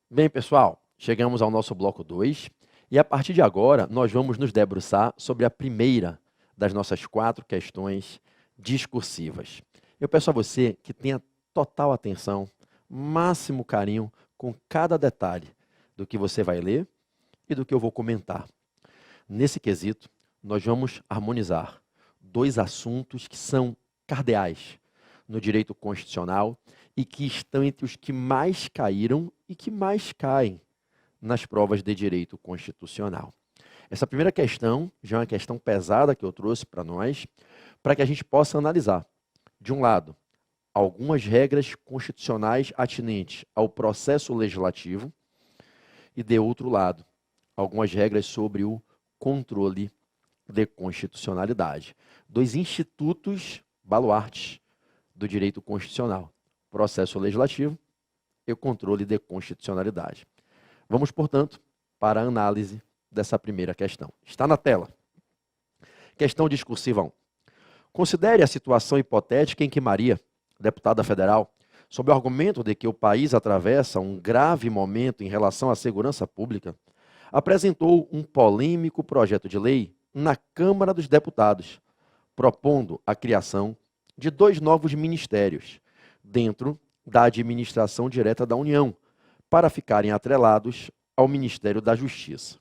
Bem, pessoal, chegamos ao nosso bloco 2 e a partir de agora nós vamos nos debruçar sobre a primeira das nossas 4 questões discursivas. Eu peço a você que tenha total atenção, máximo carinho com cada detalhe do que você vai ler e do que eu vou comentar. Nesse quesito, nós vamos harmonizar 2 assuntos que são cardeais no direito constitucional e que estão entre os que mais caíram e que mais caem nas provas de direito constitucional. Essa primeira questão já é uma questão pesada que eu trouxe para nós, para que a gente possa analisar, de um lado, algumas regras constitucionais atinentes ao processo legislativo e, de outro lado, algumas regras sobre o controle de constitucionalidade. 2 institutos baluartes do direito constitucional: processo legislativo e o controle de constitucionalidade. Vamos, portanto, para a análise dessa primeira questão. Está na tela. Questão discursiva 1. Considere a situação hipotética em que Maria, deputada federal, sob o argumento de que o país atravessa um grave momento em relação à segurança pública, apresentou um polêmico projeto de lei na Câmara dos Deputados, propondo a criação de 2 novos ministérios dentro da administração direta da União, para ficarem atrelados ao Ministério da Justiça.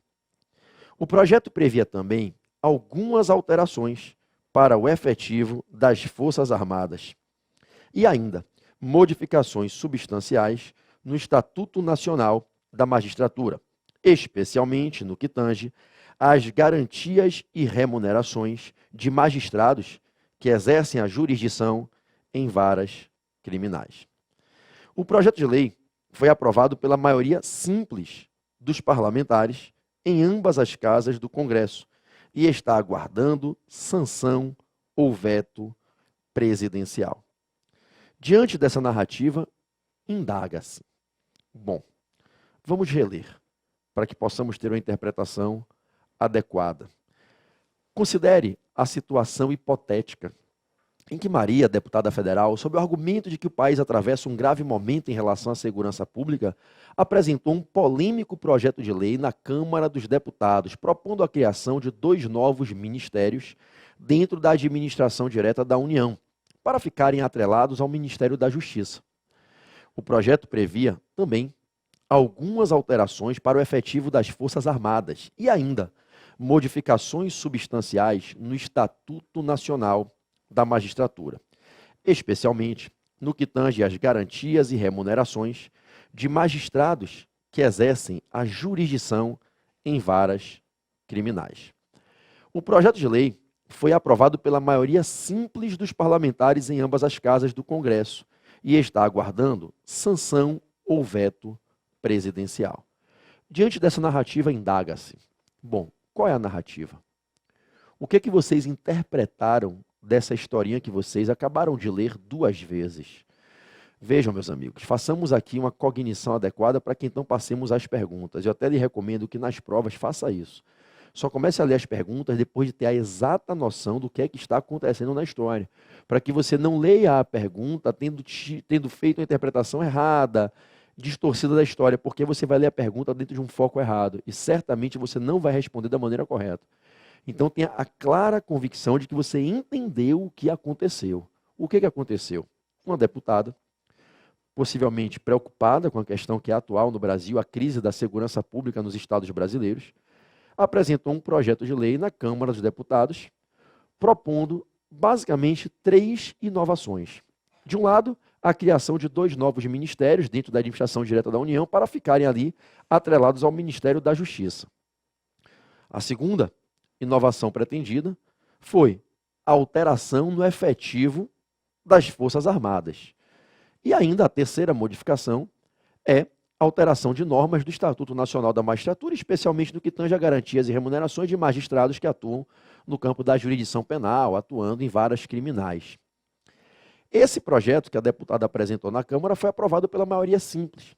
O projeto previa também algumas alterações para o efetivo das Forças Armadas e ainda modificações substanciais no Estatuto Nacional da Magistratura, especialmente no que tange às garantias e remunerações de magistrados que exercem a jurisdição em varas criminais. O projeto de lei foi aprovado pela maioria simples dos parlamentares em ambas as casas do Congresso e está aguardando sanção ou veto presidencial. Diante dessa narrativa, indaga-se. Bom, vamos reler para que possamos ter uma interpretação adequada. Considere a situação hipotética em que Maria, deputada federal, sob o argumento de que o país atravessa um grave momento em relação à segurança pública, apresentou um polêmico projeto de lei na Câmara dos Deputados, propondo a criação de 2 novos ministérios dentro da administração direta da União, para ficarem atrelados ao Ministério da Justiça. O projeto previa também algumas alterações para o efetivo das Forças Armadas e ainda modificações substanciais no Estatuto Nacional da Magistratura, especialmente no que tange às garantias e remunerações de magistrados que exercem a jurisdição em varas criminais. O projeto de lei foi aprovado pela maioria simples dos parlamentares em ambas as casas do Congresso e está aguardando sanção ou veto presidencial. Diante dessa narrativa, indaga-se. Bom, qual é a narrativa? O que vocês interpretaram dessa historinha que vocês acabaram de ler 2 vezes? Vejam, meus amigos, façamos aqui uma cognição adequada para que então passemos às perguntas. Eu até lhe recomendo que nas provas faça isso. Só comece a ler as perguntas depois de ter a exata noção do que é que está acontecendo na história, para que você não leia a pergunta tendo feito uma interpretação errada, distorcida da história, porque você vai ler a pergunta dentro de um foco errado e certamente você não vai responder da maneira correta. Então tenha a clara convicção de que você entendeu o que aconteceu. O que aconteceu? Uma deputada, possivelmente preocupada com a questão que é atual no Brasil, a crise da segurança pública nos estados brasileiros, apresentou um projeto de lei na Câmara dos Deputados, propondo basicamente 3 inovações. De um lado, a criação de 2 novos ministérios dentro da administração direta da União para ficarem ali atrelados ao Ministério da Justiça. A segunda inovação pretendida foi a alteração no efetivo das Forças Armadas. E ainda a terceira modificação é a alteração de normas do Estatuto Nacional da Magistratura, especialmente no que tange a garantias e remunerações de magistrados que atuam no campo da jurisdição penal, atuando em varas criminais. Esse projeto que a deputada apresentou na Câmara foi aprovado pela maioria simples.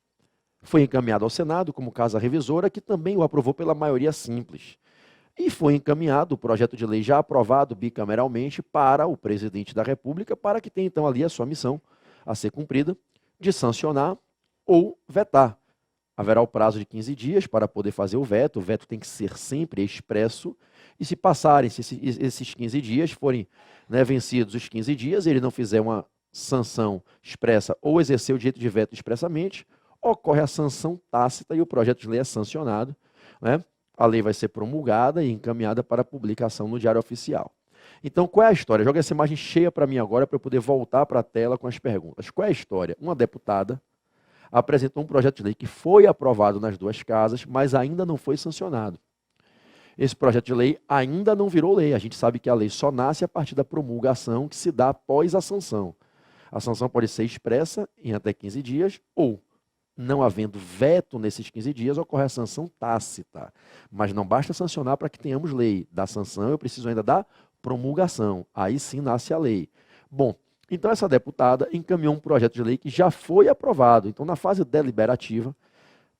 Foi encaminhado ao Senado como casa revisora, que também o aprovou pela maioria simples. E foi encaminhado o projeto de lei já aprovado bicameralmente para o presidente da República, para que tenha então ali a sua missão a ser cumprida de sancionar ou vetar haverá o prazo de 15 dias para poder fazer o veto tem que ser sempre expresso, e se passarem esses 15 dias, forem, né, vencidos os 15 dias, ele não fizer uma sanção expressa ou exercer o direito de veto expressamente, ocorre a sanção tácita e o projeto de lei é sancionado, né? A lei vai ser promulgada e encaminhada para publicação no Diário Oficial. Então, qual é a história? Joga essa imagem cheia para mim agora para eu poder voltar para a tela com as perguntas. Qual é a história? Uma deputada apresentou um projeto de lei que foi aprovado nas duas casas, mas ainda não foi sancionado. Esse projeto de lei ainda não virou lei. A gente sabe que a lei só nasce a partir da promulgação que se dá após a sanção. A sanção pode ser expressa em até 15 dias ou, não havendo veto nesses 15 dias, ocorre a sanção tácita. Mas não basta sancionar para que tenhamos lei. Da sanção eu preciso ainda da promulgação. Aí sim nasce a lei. Bom, então essa deputada encaminhou um projeto de lei que já foi aprovado. Então, na fase deliberativa,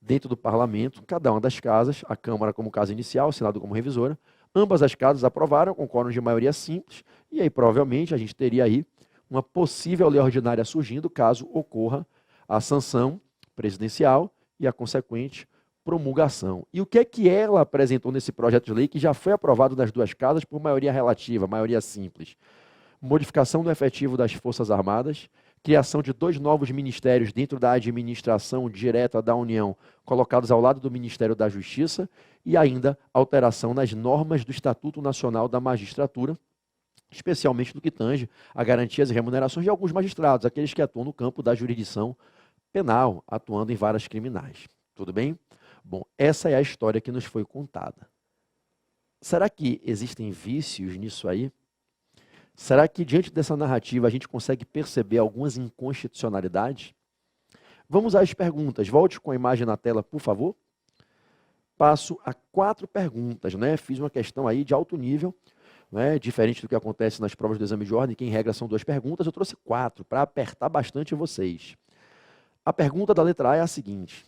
dentro do parlamento, cada uma das casas, a Câmara como casa inicial, o Senado como revisora, ambas as casas aprovaram com quórum de maioria simples, e aí provavelmente a gente teria aí uma possível lei ordinária surgindo caso ocorra a sanção presidencial e a consequente promulgação. E o que é que ela apresentou nesse projeto de lei que já foi aprovado nas duas casas por maioria relativa, maioria simples? Modificação do efetivo das Forças Armadas, criação de 2 novos ministérios dentro da administração direta da União, colocados ao lado do Ministério da Justiça, e ainda alteração nas normas do Estatuto Nacional da Magistratura, especialmente no que tange a garantias e remunerações de alguns magistrados, aqueles que atuam no campo da jurisdição penal, atuando em varas criminais. Tudo bem? Bom, essa é a história que nos foi contada. Será que existem vícios nisso aí? Será que, diante dessa narrativa, a gente consegue perceber algumas inconstitucionalidades? Vamos às perguntas. Volte com a imagem na tela, por favor. Passo a 4 perguntas, né? Fiz uma questão aí de alto nível, né? Diferente do que acontece nas provas do exame de ordem, que em regra são 2 perguntas, eu trouxe 4 para apertar bastante vocês. A pergunta da letra A é a seguinte: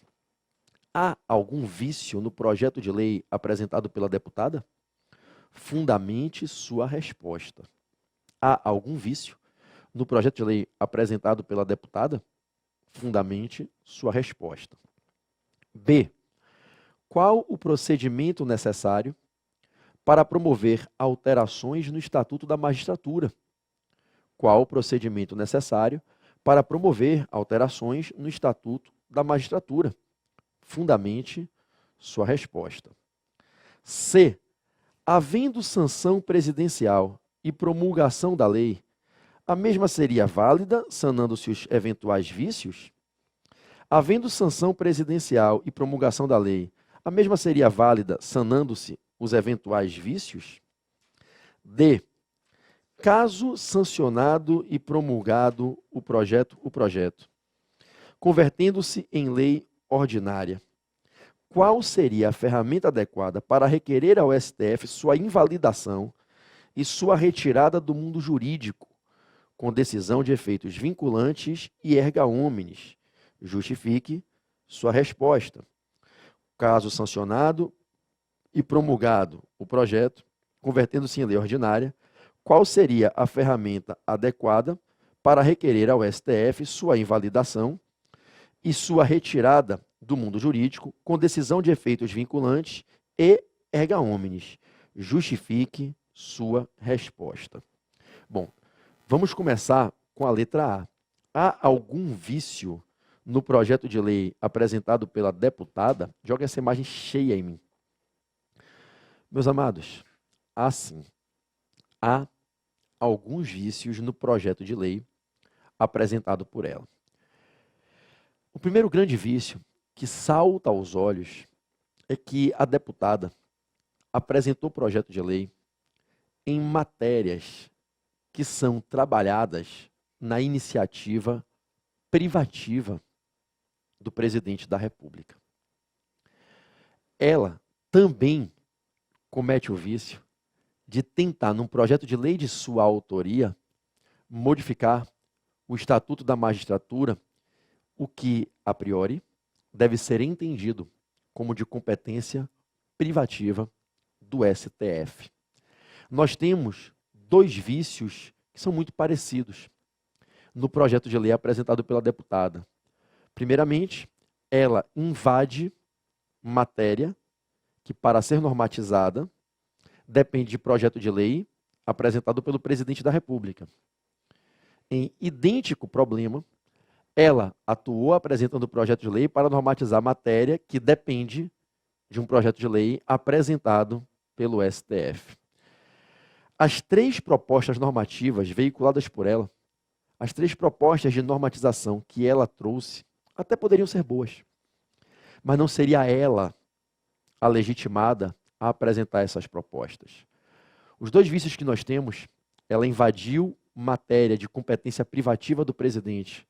há algum vício no projeto de lei apresentado pela deputada? Fundamente sua resposta. Há algum vício no projeto de lei apresentado pela deputada? Fundamente sua resposta. B. Qual o procedimento necessário para promover alterações no Estatuto da Magistratura? Qual o procedimento necessário para promover alterações no Estatuto da Magistratura? Fundamente sua resposta. C. Havendo sanção presidencial e promulgação da lei, a mesma seria válida, sanando-se os eventuais vícios? Havendo sanção presidencial e promulgação da lei, a mesma seria válida, sanando-se os eventuais vícios? D. Caso sancionado e promulgado o projeto, convertendo-se em lei ordinária, qual seria a ferramenta adequada para requerer ao STF sua invalidação e sua retirada do mundo jurídico, com decisão de efeitos vinculantes e erga omnes? Justifique sua resposta. Caso sancionado e promulgado o projeto, convertendo-se em lei ordinária, qual seria a ferramenta adequada para requerer ao STF sua invalidação e sua retirada do mundo jurídico, com decisão de efeitos vinculantes e erga omnes? Justifique sua resposta. Bom, vamos começar com a letra A. Há algum vício no projeto de lei apresentado pela deputada? Joga essa imagem cheia em mim. Meus amados, há sim. Há alguns vícios no projeto de lei apresentado por ela. O primeiro grande vício que salta aos olhos é que a deputada apresentou o projeto de lei em matérias que são trabalhadas na iniciativa privativa do presidente da República. Ela também comete o vício de tentar, num projeto de lei de sua autoria, modificar o Estatuto da Magistratura, o que, a priori, deve ser entendido como de competência privativa do STF. Nós temos 2 vícios que são muito parecidos no projeto de lei apresentado pela deputada. Primeiramente, ela invade matéria que, para ser normatizada, depende de projeto de lei apresentado pelo presidente da República. Em idêntico problema, ela atuou apresentando projeto de lei para normatizar matéria que depende de um projeto de lei apresentado pelo STF. As três propostas normativas veiculadas por ela, as três propostas de normatização que ela trouxe, até poderiam ser boas, mas não seria ela a legitimada a apresentar essas propostas. Os dois vícios que nós temos, ela invadiu matéria de competência privativa do presidente,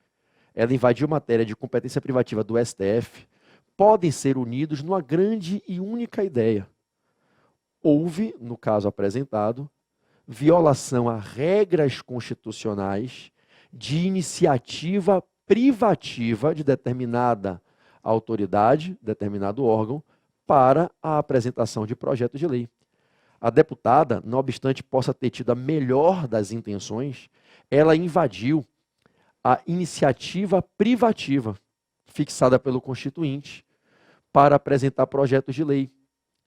ela invadiu matéria de competência privativa do STF, podem ser unidos numa grande e única ideia. Houve, no caso apresentado, violação a regras constitucionais de iniciativa privativa de determinada autoridade, determinado órgão, para a apresentação de projeto de lei. A deputada, não obstante possa ter tido a melhor das intenções, ela invadiu a iniciativa privativa fixada pelo Constituinte para apresentar projetos de lei.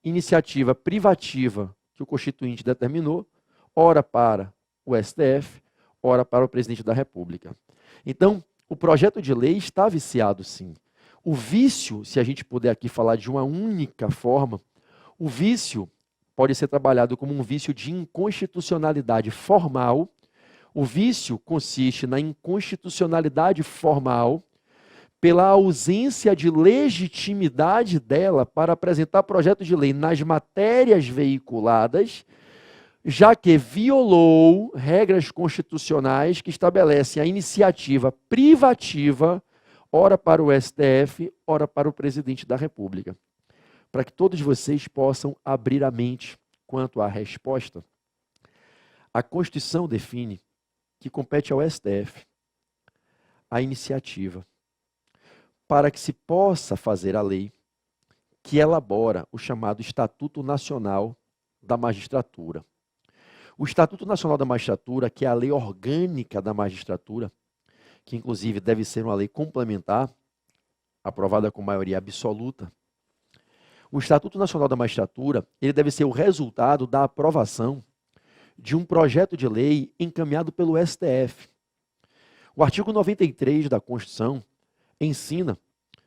Iniciativa privativa que o Constituinte determinou, ora para o STF, ora para o presidente da República. Então, o projeto de lei está viciado, sim. O vício, se a gente puder aqui falar de uma única forma, o vício pode ser trabalhado como um vício de inconstitucionalidade formal. O vício consiste na inconstitucionalidade formal pela ausência de legitimidade dela para apresentar projeto de lei nas matérias veiculadas, já que violou regras constitucionais que estabelecem a iniciativa privativa, ora para o STF, ora para o presidente da República. Para que todos vocês possam abrir a mente quanto à resposta, a Constituição define que compete ao STF a iniciativa para que se possa fazer a lei que elabora o chamado Estatuto Nacional da Magistratura. O Estatuto Nacional da Magistratura, que é a lei orgânica da magistratura, que inclusive deve ser uma lei complementar, aprovada com maioria absoluta. O Estatuto Nacional da Magistratura, ele deve ser o resultado da aprovação de um projeto de lei encaminhado pelo STF. O artigo 93 da Constituição ensina,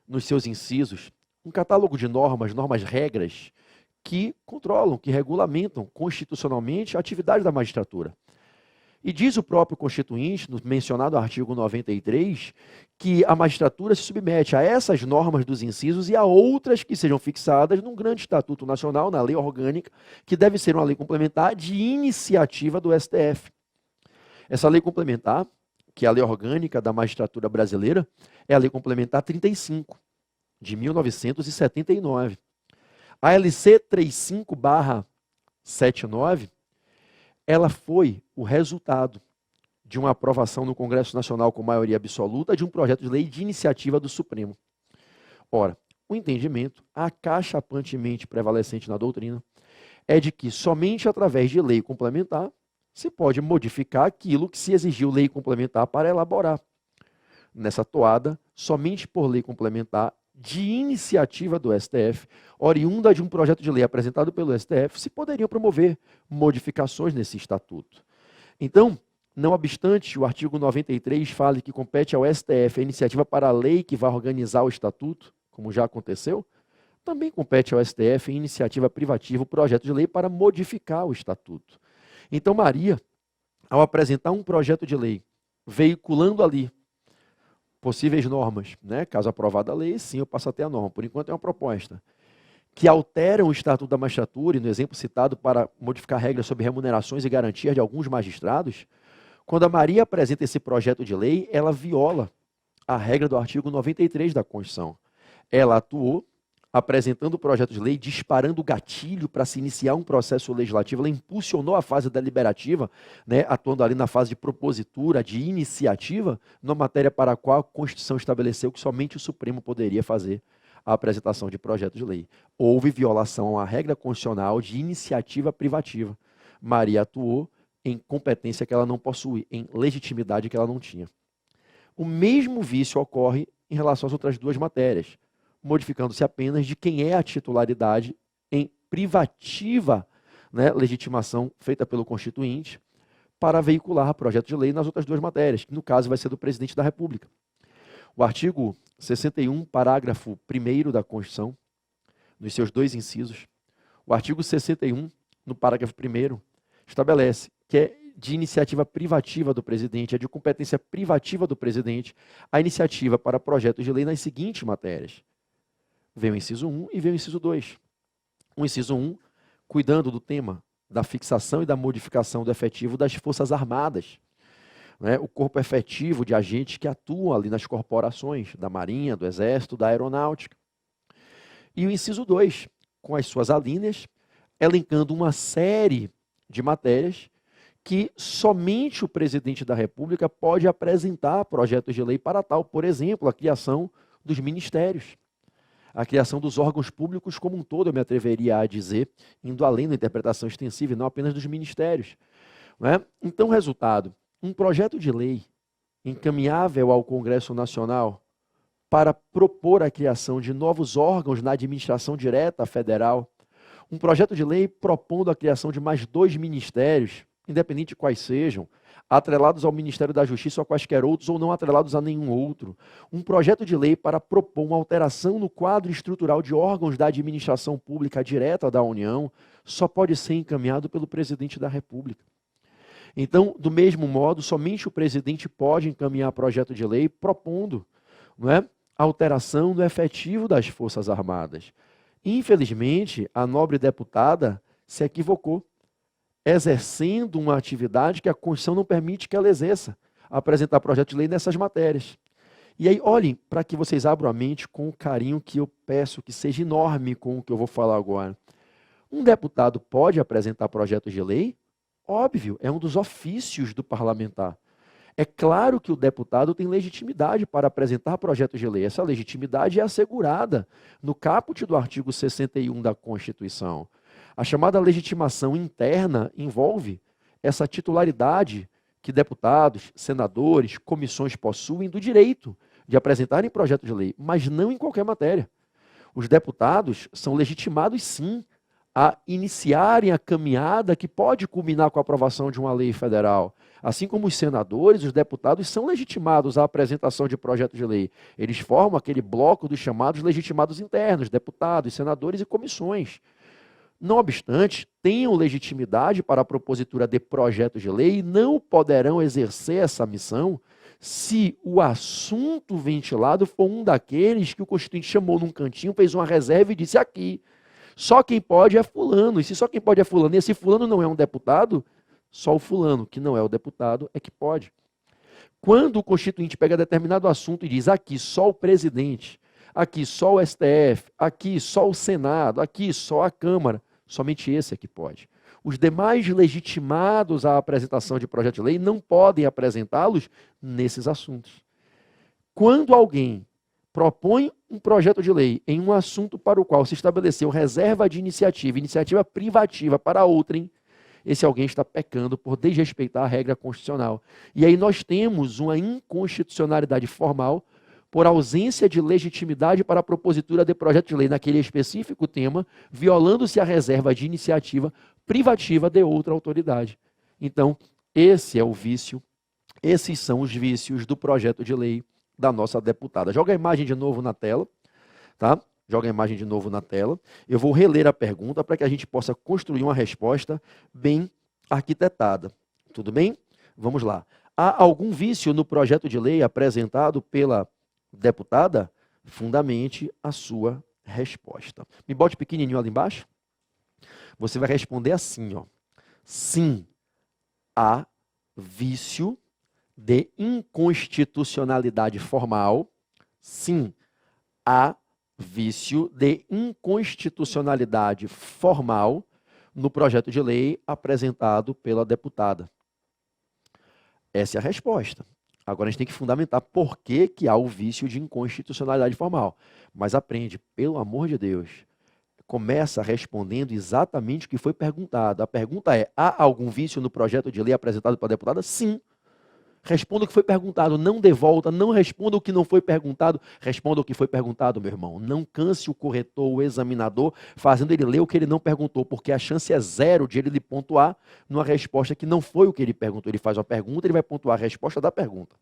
nos seus incisos, um catálogo de normas, regras, que controlam, que regulamentam constitucionalmente a atividade da magistratura. E diz o próprio Constituinte, no mencionado artigo 93, que a magistratura se submete a essas normas dos incisos e a outras que sejam fixadas num grande estatuto nacional, na lei orgânica, que deve ser uma lei complementar de iniciativa do STF. Essa lei complementar, que é a lei orgânica da magistratura brasileira, é a lei complementar 35, de 1979. A LC 35/79, ela foi o resultado de uma aprovação no Congresso Nacional com maioria absoluta de um projeto de lei de iniciativa do Supremo. Ora, o entendimento, acachapantemente prevalecente na doutrina, é de que somente através de lei complementar se pode modificar aquilo que se exigiu lei complementar para elaborar. Nessa toada, somente por lei complementar de iniciativa do STF, oriunda de um projeto de lei apresentado pelo STF, se poderiam promover modificações nesse estatuto. Então, não obstante o artigo 93 fale que compete ao STF a iniciativa para a lei que vai organizar o estatuto, como já aconteceu, também compete ao STF a iniciativa privativa o projeto de lei para modificar o estatuto. Então, Maria, ao apresentar um projeto de lei, veiculando ali possíveis normas, caso aprovada a lei, sim, eu passo até a norma. Por enquanto é uma proposta que alteram o Estatuto da Magistratura, e no exemplo citado para modificar regras sobre remunerações e garantias de alguns magistrados, quando a Maria apresenta esse projeto de lei, ela viola a regra do artigo 93 da Constituição. Ela atuou apresentando o projeto de lei, disparando o gatilho para se iniciar um processo legislativo, ela impulsionou a fase deliberativa, atuando ali na fase de propositura, de iniciativa, numa matéria para a qual a Constituição estabeleceu que somente o Supremo poderia fazer a apresentação de projeto de lei. Houve violação à regra constitucional de iniciativa privativa. Maria atuou em competência que ela não possui, em legitimidade que ela não tinha. O mesmo vício ocorre em relação às outras duas matérias. modificando-se apenas de quem é a titularidade em privativa, né, legitimação feita pelo Constituinte para veicular projeto de lei nas outras duas matérias, que no caso vai ser do presidente da República. O artigo 61, parágrafo 1º da Constituição, nos seus dois incisos, o artigo 61, no parágrafo 1º, estabelece que é de iniciativa privativa do presidente, é de competência privativa do presidente, a iniciativa para projetos de lei nas seguintes matérias. Vem o inciso 1 e vem o inciso 2. O inciso 1, cuidando do tema da fixação e da modificação do efetivo das Forças Armadas, né? O corpo efetivo de agentes que atuam ali nas corporações da Marinha, do Exército, da Aeronáutica. E o inciso 2, com as suas alíneas, elencando uma série de matérias que somente o presidente da República pode apresentar projetos de lei para tal. Por exemplo, a criação dos ministérios, a criação dos órgãos públicos como um todo, eu me atreveria a dizer, indo além da interpretação extensiva e não apenas dos ministérios. Né? Então, resultado, um projeto de lei encaminhável ao Congresso Nacional para propor a criação de novos órgãos na administração direta federal, um projeto de lei propondo a criação de mais 2 ministérios, independente de quais sejam, atrelados ao Ministério da Justiça ou a quaisquer outros, ou não atrelados a nenhum outro. Um projeto de lei para propor uma alteração no quadro estrutural de órgãos da administração pública direta da União, só pode ser encaminhado pelo presidente da República. Então, do mesmo modo, somente o presidente pode encaminhar projeto de lei propondo, não é, a alteração do efetivo das Forças Armadas. Infelizmente, a nobre deputada se equivocou, exercendo uma atividade que a Constituição não permite que ela exerça, apresentar projeto de lei nessas matérias. E aí, olhem, para que vocês abram a mente com o carinho que eu peço que seja enorme com o que eu vou falar agora. Um deputado pode apresentar projetos de lei? Óbvio, é um dos ofícios do parlamentar. É claro que o deputado tem legitimidade para apresentar projetos de lei. Essa legitimidade é assegurada no caput do artigo 61 da Constituição. A chamada legitimação interna envolve essa titularidade que deputados, senadores, comissões possuem do direito de apresentarem projeto de lei, mas não em qualquer matéria. Os deputados são legitimados, sim, a iniciarem a caminhada que pode culminar com a aprovação de uma lei federal. Assim como os senadores, os deputados são legitimados à apresentação de projeto de lei. Eles formam aquele bloco dos chamados legitimados internos, deputados, senadores e comissões. Não obstante, tenham legitimidade para a propositura de projetos de lei e não poderão exercer essa missão se o assunto ventilado for um daqueles que o Constituinte chamou num cantinho, fez uma reserva e disse aqui, só quem pode é fulano. E se só quem pode é fulano, e esse fulano não é um deputado, só o fulano, que não é o deputado, é que pode. Quando o Constituinte pega determinado assunto e diz aqui só o presidente, aqui só o STF, aqui só o Senado, aqui só a Câmara, somente esse é que pode. Os demais legitimados à apresentação de projeto de lei não podem apresentá-los nesses assuntos. Quando alguém propõe um projeto de lei em um assunto para o qual se estabeleceu reserva de iniciativa, iniciativa privativa para outrem, esse alguém está pecando por desrespeitar a regra constitucional. E aí nós temos uma inconstitucionalidade formal por ausência de legitimidade para a propositura de projeto de lei naquele específico tema, violando-se a reserva de iniciativa privativa de outra autoridade. Então, esse é o vício, esses são os vícios do projeto de lei da nossa deputada. Joga a imagem de novo na tela, tá? Joga a imagem de novo na tela. Eu vou reler a pergunta para que a gente possa construir uma resposta bem arquitetada. Tudo bem? Vamos lá. Há algum vício no projeto de lei apresentado pela deputada? Fundamente a sua resposta. Me bote pequenininho ali embaixo. Você vai responder assim, ó. Sim, há vício de inconstitucionalidade formal. Sim, há vício de inconstitucionalidade formal no projeto de lei apresentado pela deputada. Essa é a resposta. Agora a gente tem que fundamentar por que há o vício de inconstitucionalidade formal. Mas aprende, pelo amor de Deus, começa respondendo exatamente o que foi perguntado. A pergunta é, há algum vício no projeto de lei apresentado pela deputada? Sim. Responda o que foi perguntado, não dê volta, não responda o que não foi perguntado, responda o que foi perguntado, meu irmão. Não canse o corretor, o examinador, fazendo ele ler o que ele não perguntou, porque a chance é zero de ele lhe pontuar numa resposta que não foi o que ele perguntou. Ele faz uma pergunta, ele vai pontuar a resposta da pergunta.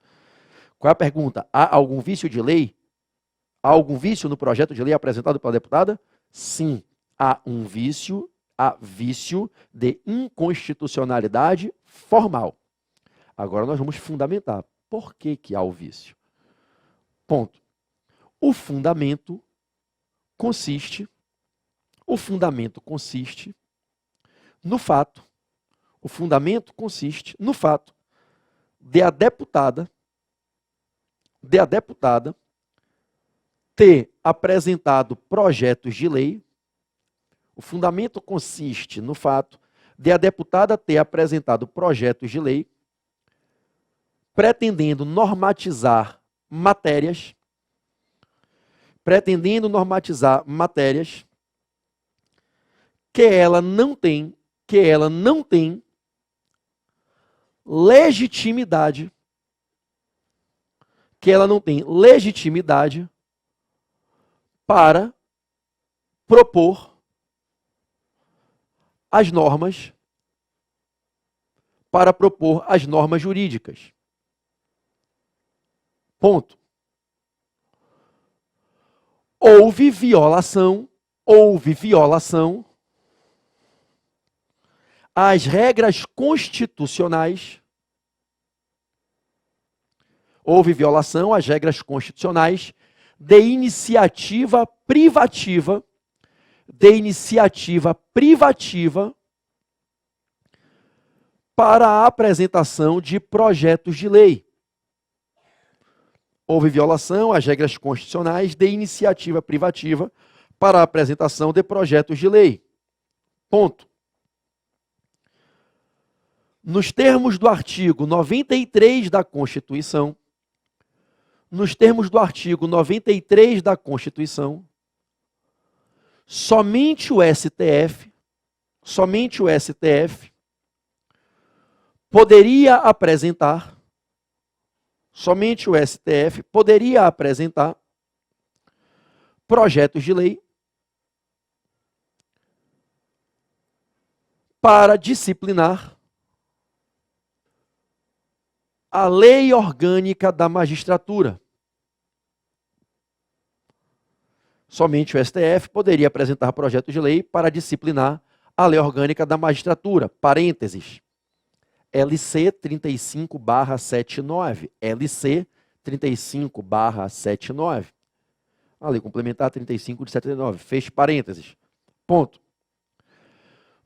Qual é a pergunta? Há algum vício de lei? Há algum vício no projeto de lei apresentado pela deputada? Sim, há vício de inconstitucionalidade formal. Agora nós vamos fundamentar. Por que há o vício? Ponto. O fundamento consiste no fato de a deputada ter apresentado projetos de lei. O fundamento consiste no fato de a deputada ter apresentado projetos de lei pretendendo normatizar matérias que ela não tem legitimidade para propor as normas jurídicas. Ponto. Houve violação às regras constitucionais. De iniciativa privativa para a apresentação de projetos de lei. Houve violação às regras constitucionais de iniciativa privativa para a apresentação de projetos de lei. Ponto. Nos termos do artigo 93 da Constituição, somente o STF poderia apresentar projetos de lei para disciplinar a lei orgânica da magistratura. Somente o STF poderia apresentar projetos de lei para disciplinar a lei orgânica da magistratura. Parênteses. LC 35/79. LC 35/79. A lei complementar 35 de 79. Feche parênteses. Ponto.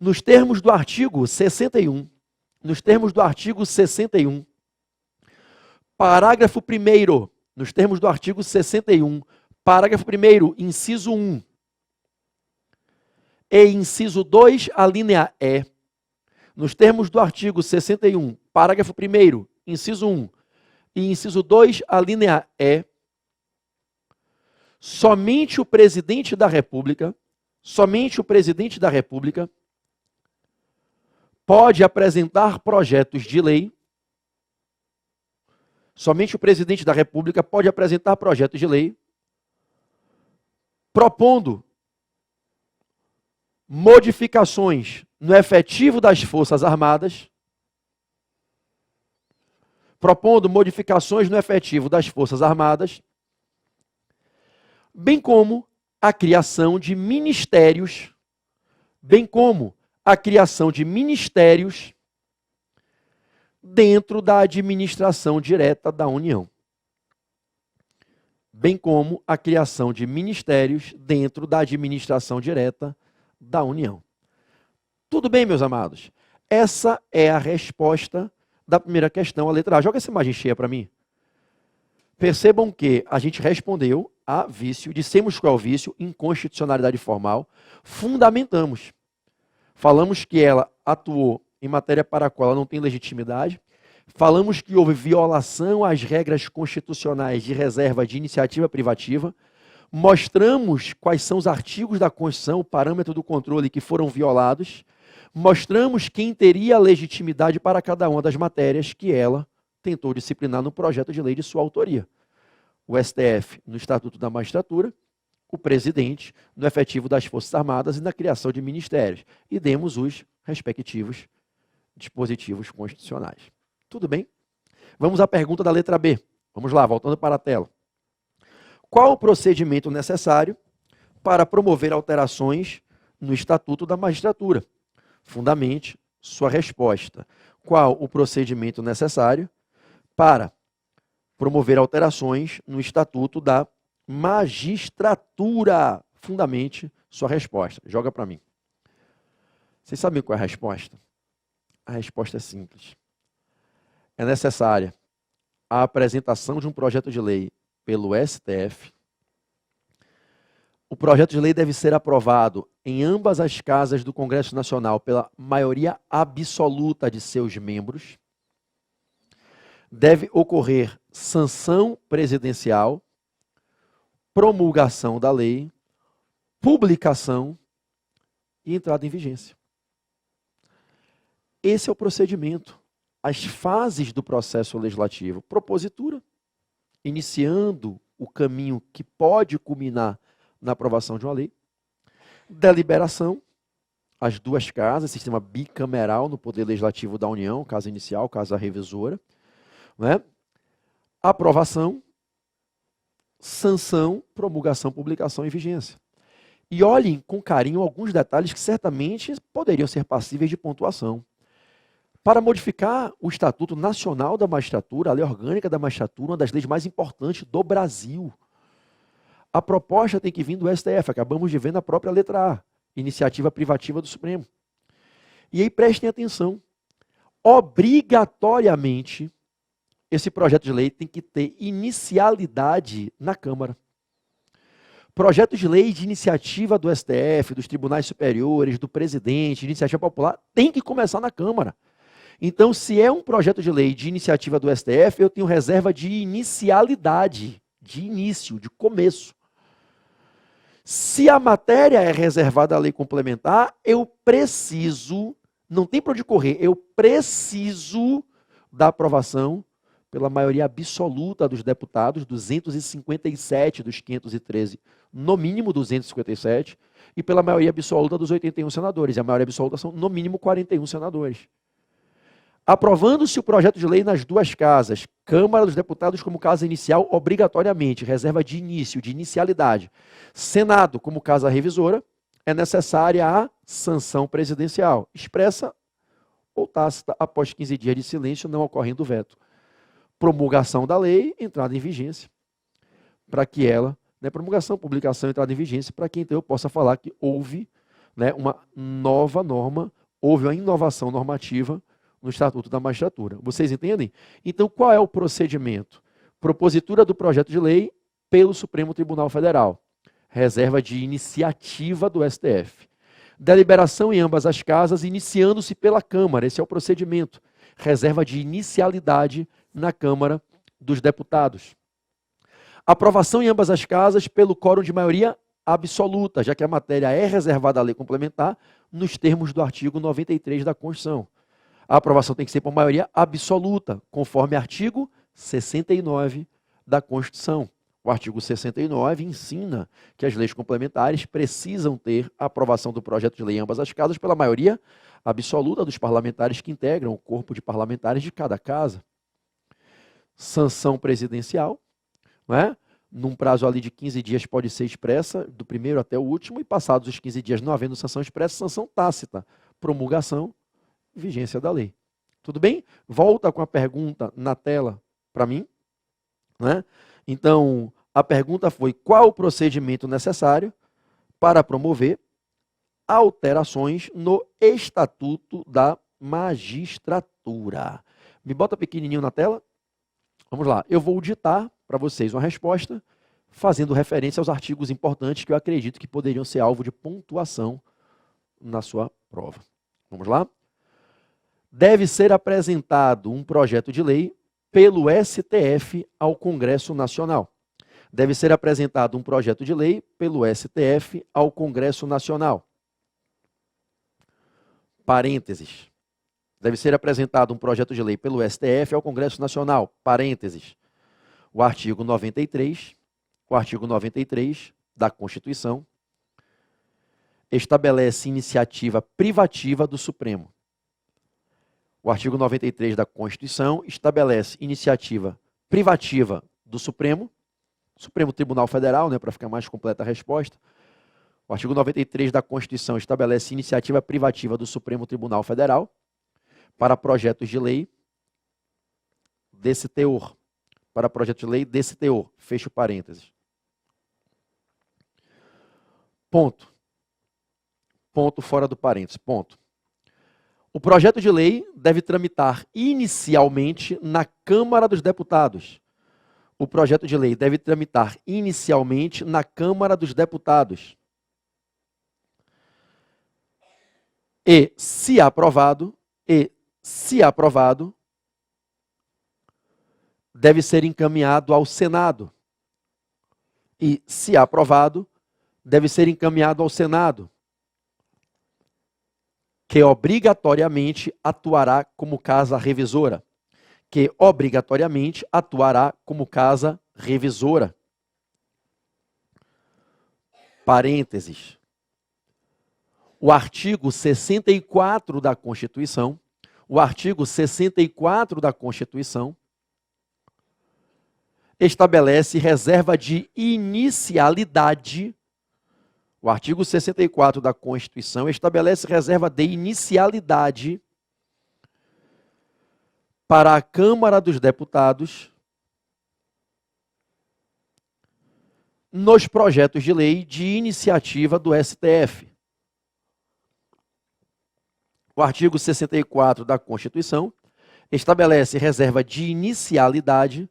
Nos termos do artigo 61, parágrafo 1º, nos termos do artigo 61, parágrafo 1º, inciso 1 e inciso 2, a linha E, nos termos do artigo 61, parágrafo 1º, inciso 1 e inciso 2, a linha E, somente o presidente da República pode apresentar projetos de lei. Somente o presidente da República pode apresentar projetos de lei propondo modificações no efetivo das Forças Armadas, bem como a criação de ministérios, dentro da administração direta da União. Tudo bem, meus amados? Essa é a resposta da primeira questão, a letra A. Joga essa imagem cheia para mim. Percebam que a gente respondeu a vício, dissemos qual é o vício, inconstitucionalidade formal, fundamentamos. Falamos que ela atuou em matéria para a qual ela não tem legitimidade, falamos que houve violação às regras constitucionais de reserva de iniciativa privativa, mostramos quais são os artigos da Constituição, o parâmetro do controle que foram violados, mostramos quem teria legitimidade para cada uma das matérias que ela tentou disciplinar no projeto de lei de sua autoria. O STF no Estatuto da Magistratura, o presidente no efetivo das Forças Armadas e na criação de ministérios. E demos os respectivos dispositivos constitucionais. Tudo bem? Vamos à pergunta da letra B. Vamos lá, voltando para a tela. Qual o procedimento necessário para promover alterações no Estatuto da Magistratura? Fundamente sua resposta. Qual o procedimento necessário para promover alterações no Estatuto da Magistratura? Fundamente sua resposta. Joga para mim. Vocês sabem qual é a resposta? A resposta é simples. É necessária a apresentação de um projeto de lei pelo STF. O projeto de lei deve ser aprovado em ambas as casas do Congresso Nacional pela maioria absoluta de seus membros. Deve ocorrer sanção presidencial, promulgação da lei, publicação e entrada em vigência. Esse é o procedimento, as fases do processo legislativo. Propositura, iniciando o caminho que pode culminar na aprovação de uma lei. Deliberação, as duas casas, sistema bicameral no Poder Legislativo da União, casa inicial, casa revisora. Né? Aprovação, sanção, promulgação, publicação e vigência. E olhem com carinho alguns detalhes que certamente poderiam ser passíveis de pontuação. Para modificar o Estatuto Nacional da Magistratura, a lei orgânica da magistratura, uma das leis mais importantes do Brasil, a proposta tem que vir do STF, acabamos de ver na própria letra A, iniciativa privativa do Supremo. E aí prestem atenção, obrigatoriamente, esse projeto de lei tem que ter inicialidade na Câmara. Projetos de lei de iniciativa do STF, dos tribunais superiores, do presidente, de iniciativa popular, tem que começar na Câmara. Então, se é um projeto de lei de iniciativa do STF, eu tenho reserva de inicialidade, de início, de começo. Se a matéria é reservada à lei complementar, eu preciso, não tem para onde correr, eu preciso da aprovação pela maioria absoluta dos deputados, 257 dos 513, no mínimo 257, e pela maioria absoluta dos 81 senadores. E a maioria absoluta são, no mínimo, 41 senadores. Aprovando-se o projeto de lei nas duas casas, Câmara dos Deputados como casa inicial, obrigatoriamente, reserva de início, de inicialidade. Senado como casa revisora, é necessária a sanção presidencial, expressa ou tácita, após 15 dias de silêncio, não ocorrendo veto. Promulgação da lei, entrada em vigência, para que ela, promulgação, publicação, entrada em vigência, para que então eu possa falar que houve uma nova norma, houve uma inovação normativa no Estatuto da Magistratura. Vocês entendem? Então, qual é o procedimento? Propositura do projeto de lei pelo Supremo Tribunal Federal. Reserva de iniciativa do STF. Deliberação em ambas as casas, iniciando-se pela Câmara. Esse é o procedimento. Reserva de inicialidade na Câmara dos Deputados. Aprovação em ambas as casas pelo quórum de maioria absoluta, já que a matéria é reservada à lei complementar, nos termos do artigo 93 da Constituição. A aprovação tem que ser por maioria absoluta, conforme artigo 69 da Constituição. O artigo 69 ensina que as leis complementares precisam ter a aprovação do projeto de lei em ambas as casas pela maioria absoluta dos parlamentares que integram o corpo de parlamentares de cada casa. Sanção presidencial, num prazo ali de 15 dias pode ser expressa, do primeiro até o último, e passados os 15 dias não havendo sanção expressa, sanção tácita, promulgação, vigência da lei. Tudo bem? Volta com a pergunta na tela para mim. Então, a pergunta foi: qual o procedimento necessário para promover alterações no Estatuto da Magistratura? Me bota pequenininho na tela. Vamos lá. Eu vou ditar para vocês uma resposta fazendo referência aos artigos importantes que eu acredito que poderiam ser alvo de pontuação na sua prova. Vamos lá? Deve ser apresentado um projeto de lei pelo STF ao Congresso Nacional. Deve ser apresentado um projeto de lei pelo STF ao Congresso Nacional. Parênteses. deve ser apresentado um projeto de lei pelo STF ao Congresso Nacional, parênteses, o artigo 93 da Constituição estabelece iniciativa privativa do Supremo. O artigo 93 da Constituição estabelece iniciativa privativa do Supremo Tribunal Federal, né, para ficar mais completa a resposta. O artigo 93 da Constituição estabelece iniciativa privativa do Supremo Tribunal Federal para projetos de lei desse teor. Para projetos de lei desse teor. Fecho parênteses. Ponto. Ponto fora do parênteses. Ponto. O projeto de lei deve tramitar inicialmente na Câmara dos Deputados. O projeto de lei deve tramitar inicialmente na Câmara dos Deputados. E, se aprovado, deve ser encaminhado ao Senado. E, se aprovado, deve ser encaminhado ao Senado, que obrigatoriamente atuará como casa revisora. Parênteses. O artigo 64 da Constituição, estabelece reserva de inicialidade. O artigo 64 da Constituição estabelece reserva de inicialidade para a Câmara dos Deputados nos projetos de lei de iniciativa do STF. O artigo 64 da Constituição estabelece reserva de inicialidade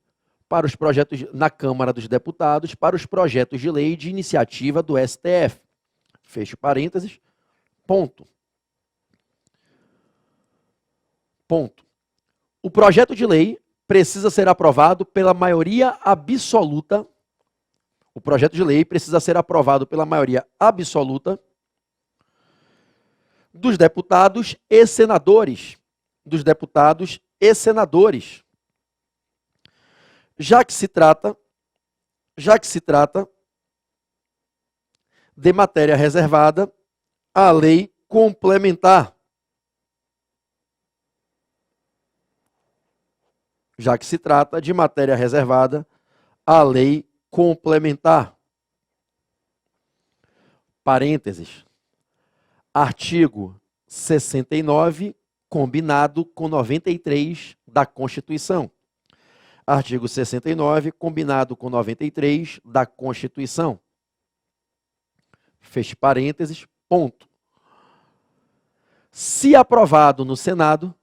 para os projetos na Câmara dos Deputados para os projetos de lei de iniciativa do STF. Fecho parênteses. Ponto. Ponto. O projeto de lei precisa ser aprovado pela maioria absoluta. O projeto de lei precisa ser aprovado pela maioria absoluta dos deputados e senadores. Já que se trata de matéria reservada à lei complementar. Parênteses. Artigo 69, combinado com 93 da Constituição. Artigo 69, combinado com 93 da Constituição. Feche parênteses, ponto. Se aprovado no Senado,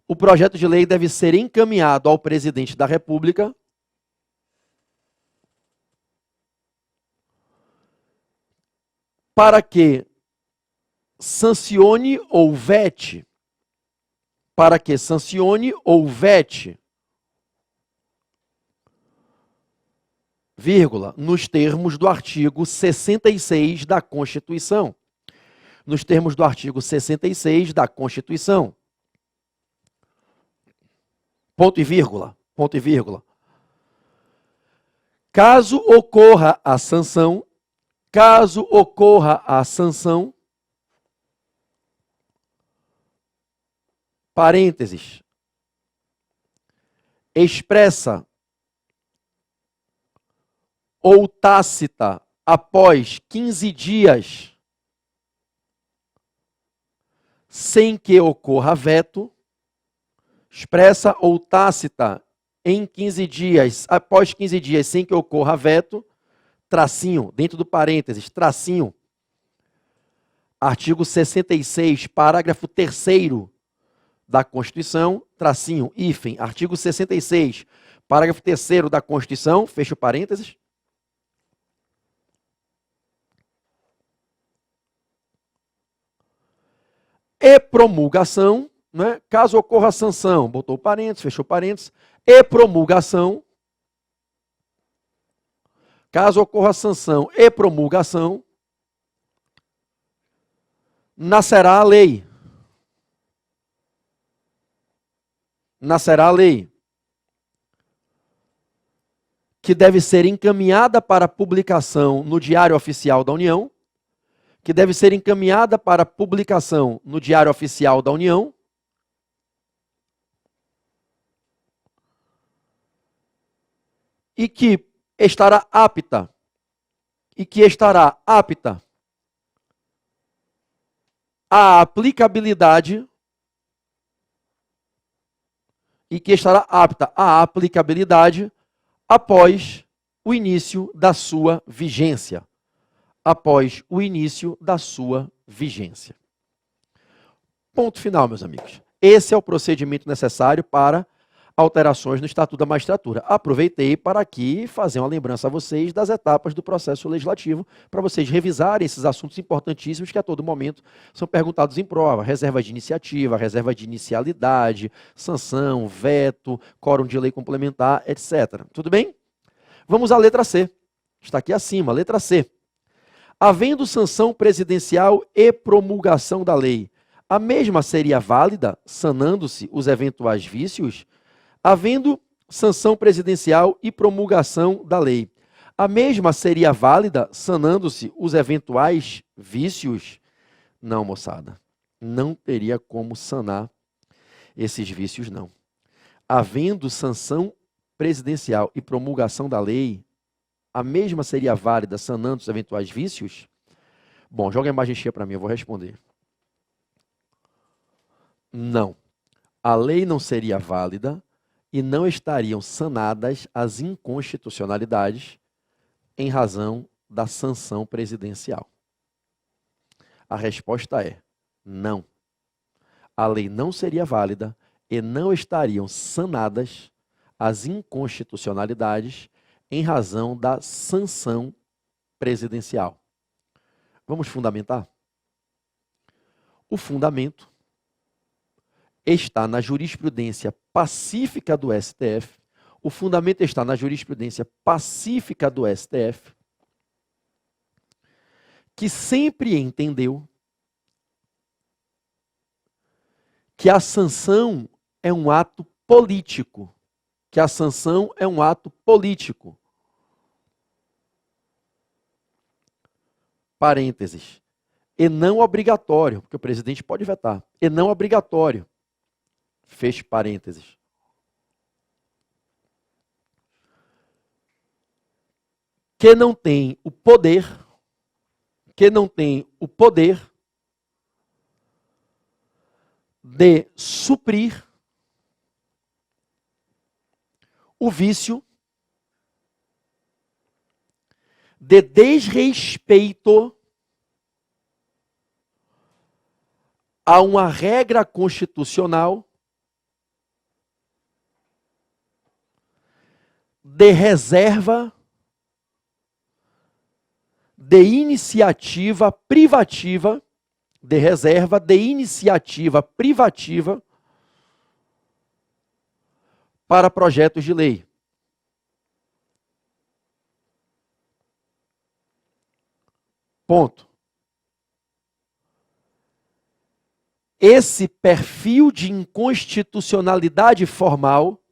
o projeto de lei deve ser encaminhado ao presidente da República para que sancione ou vete, vírgula, nos termos do artigo 66 da Constituição. Ponto e vírgula. Caso ocorra a sanção, parênteses, expressa ou tácita após 15 dias, sem que ocorra veto, expressa ou tácita em 15 dias, após 15 dias, sem que ocorra veto, tracinho, dentro do parênteses, tracinho, artigo 66, parágrafo 3º da Constituição, tracinho, hífen, artigo 66, parágrafo 3º da Constituição, fecha o parênteses. E promulgação, né? Caso ocorra a sanção, botou parênteses, fechou parênteses, e promulgação, caso ocorra a sanção e promulgação, nascerá a lei. Nascerá a lei, que deve ser encaminhada para publicação no Diário Oficial da União, que deve ser encaminhada para publicação no Diário Oficial da União, e que estará apta, à aplicabilidade, após o início da sua vigência. Após o início da sua vigência. Ponto final, meus amigos. Esse é o procedimento necessário para alterações no Estatuto da Magistratura. Aproveitei para aqui fazer uma lembrança a vocês das etapas do processo legislativo, para vocês revisarem esses assuntos importantíssimos que a todo momento são perguntados em prova. Reserva de iniciativa, reserva de inicialidade, sanção, veto, quórum de lei complementar, etc. Tudo bem? Vamos à letra C. Está aqui acima, letra C. Havendo sanção presidencial e promulgação da lei, a mesma seria válida, sanando-se os eventuais vícios? Havendo sanção presidencial e promulgação da lei, a mesma seria válida, sanando-se os eventuais vícios? Não, moçada. Não teria como sanar esses vícios, não. Havendo sanção presidencial e promulgação da lei, a mesma seria válida, sanando os eventuais vícios? Bom, joga a imagem cheia para mim, eu vou responder. Não. A lei não seria válida e não estariam sanadas as inconstitucionalidades em razão da sanção presidencial. A resposta é não. A lei não seria válida e não estariam sanadas as inconstitucionalidades em razão da sanção presidencial. Vamos fundamentar? O fundamento está na jurisprudência pacífica do STF. O fundamento está na jurisprudência pacífica do STF, que sempre entendeu que a sanção é um ato político. Que a sanção é um ato político. Parênteses. E não obrigatório, porque o presidente pode vetar. E não obrigatório. Feche parênteses. Que não tem o poder, de suprir o vício de desrespeito a uma regra constitucional de reserva de iniciativa privativa, para projetos de lei. Ponto. Esse perfil de inconstitucionalidade formal,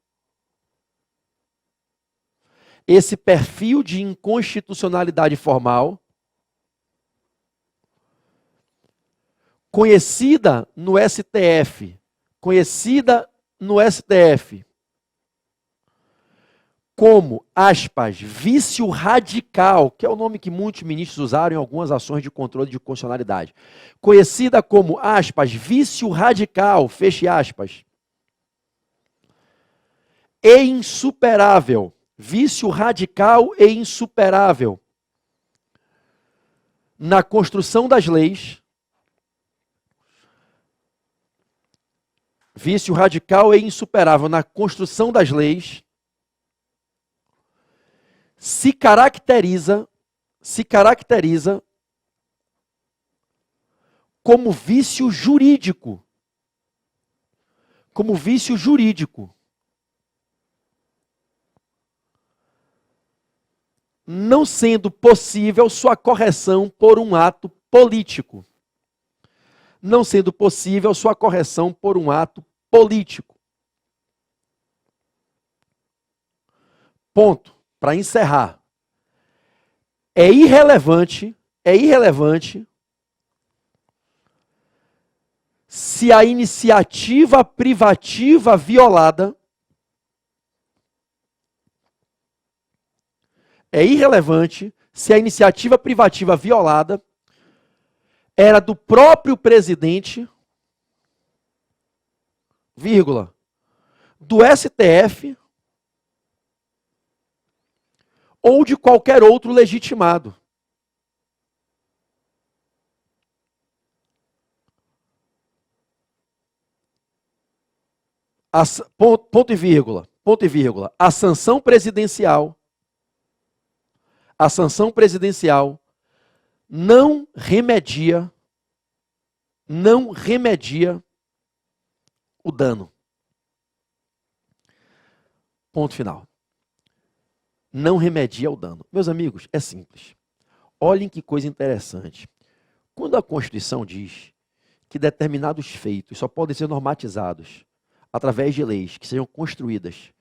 conhecida no STF, como, aspas, vício radical, que é o nome que muitos ministros usaram em algumas ações de controle de constitucionalidade. Conhecida como, aspas, vício radical, feche aspas. E insuperável. Vício radical e insuperável. Na construção das leis. Vício radical e insuperável na construção das leis. Se caracteriza como vício jurídico. Não sendo possível sua correção por um ato político. não sendo possível sua correção por um ato político. Ponto. Para encerrar. É irrelevante se a iniciativa privativa violada era do próprio presidente, vírgula, do STF ou de qualquer outro legitimado. Ponto e vírgula. A sanção presidencial não remedia o dano. Ponto final. Não remedia o dano. Meus amigos, é simples. Olhem que coisa interessante. Quando a Constituição diz que determinados feitos só podem ser normatizados através de leis que sejam construídas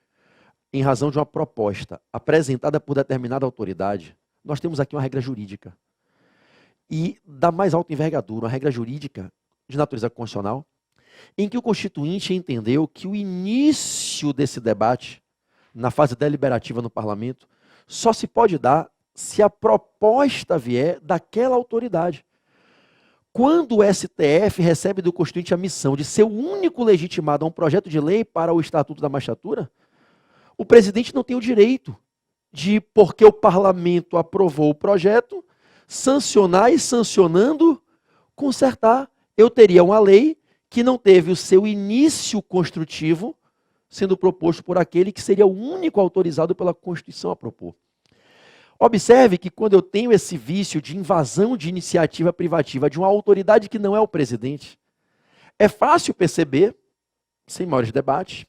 em razão de uma proposta apresentada por determinada autoridade, nós temos aqui uma regra jurídica. E da mais alta envergadura, uma regra jurídica de natureza constitucional, em que o Constituinte entendeu que o início desse debate, na fase deliberativa no parlamento, só se pode dar se a proposta vier daquela autoridade. Quando o STF recebe do Constituinte a missão de ser o único legitimado a um projeto de lei para o Estatuto da Magistratura, o presidente não tem o direito de, porque o parlamento aprovou o projeto, sancionar e, sancionando, consertar. Eu teria uma lei que não teve o seu início construtivo sendo proposto por aquele que seria o único autorizado pela Constituição a propor. Observe que quando eu tenho esse vício de invasão de iniciativa privativa de uma autoridade que não é o presidente, é fácil perceber, sem maiores debates,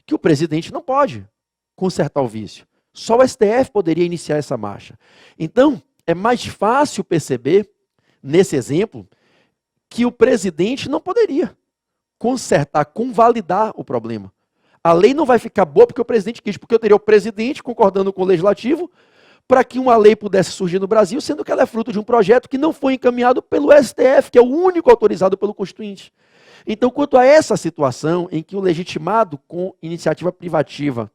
que o presidente não pode consertar o vício. Só o STF poderia iniciar essa marcha. Então, é mais fácil perceber, nesse exemplo, que o presidente não poderia consertar, convalidar o problema. A lei não vai ficar boa porque o presidente quis, porque eu teria o presidente concordando com o legislativo para que uma lei pudesse surgir no Brasil, sendo que ela é fruto de um projeto que não foi encaminhado pelo STF, que é o único autorizado pelo Constituinte. Então, quanto a essa situação em que o legitimado com iniciativa privativa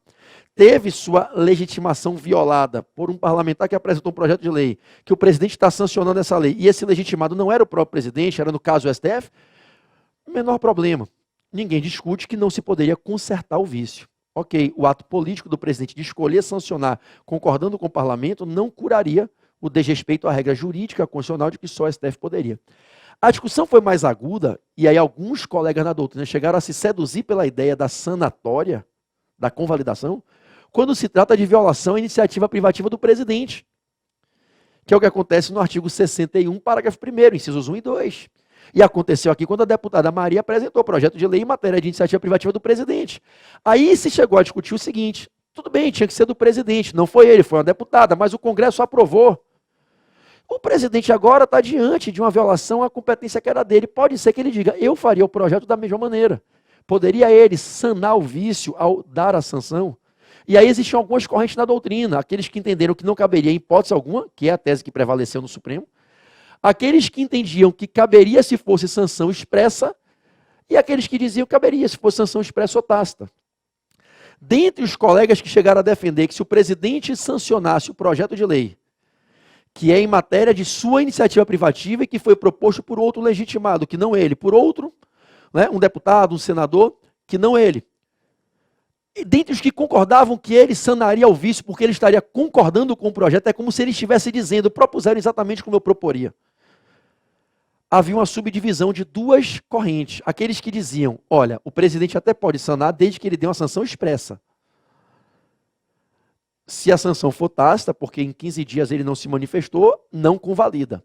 teve sua legitimação violada por um parlamentar que apresentou um projeto de lei, que o presidente está sancionando essa lei, e esse legitimado não era o próprio presidente, era no caso o STF, menor problema. Ninguém discute que não se poderia consertar o vício. Ok, o ato político do presidente de escolher sancionar, concordando com o parlamento, não curaria o desrespeito à regra jurídica constitucional de que só o STF poderia. A discussão foi mais aguda, e aí alguns colegas na doutrina chegaram a se seduzir pela ideia da sanatória, da convalidação, quando se trata de violação à iniciativa privativa do presidente, que é o que acontece no artigo 61, parágrafo 1º, incisos 1 e 2. E aconteceu aqui quando a deputada Maria apresentou o projeto de lei em matéria de iniciativa privativa do presidente. Aí se chegou a discutir o seguinte: tudo bem, tinha que ser do presidente, não foi ele, foi uma deputada, mas o Congresso aprovou. O presidente agora está diante de uma violação à competência que era dele. Pode ser que ele diga, eu faria o projeto da mesma maneira. Poderia ele sanar o vício ao dar a sanção? E aí existiam algumas correntes na doutrina, aqueles que entenderam que não caberia em hipótese alguma, que é a tese que prevaleceu no Supremo, aqueles que entendiam que caberia se fosse sanção expressa, e aqueles que diziam que caberia se fosse sanção expressa ou tácita. Dentre os colegas que chegaram a defender que se o presidente sancionasse o projeto de lei, que é em matéria de sua iniciativa privativa e que foi proposto por outro legitimado, que não ele, por outro, né, um deputado, um senador, que não ele. E dentre os que concordavam que ele sanaria o vício porque ele estaria concordando com o projeto, é como se ele estivesse dizendo, propuseram exatamente como eu proporia. Havia uma subdivisão de duas correntes. Aqueles que diziam, olha, o presidente até pode sanar desde que ele dê uma sanção expressa. Se a sanção for tácita, porque em 15 dias ele não se manifestou, não convalida.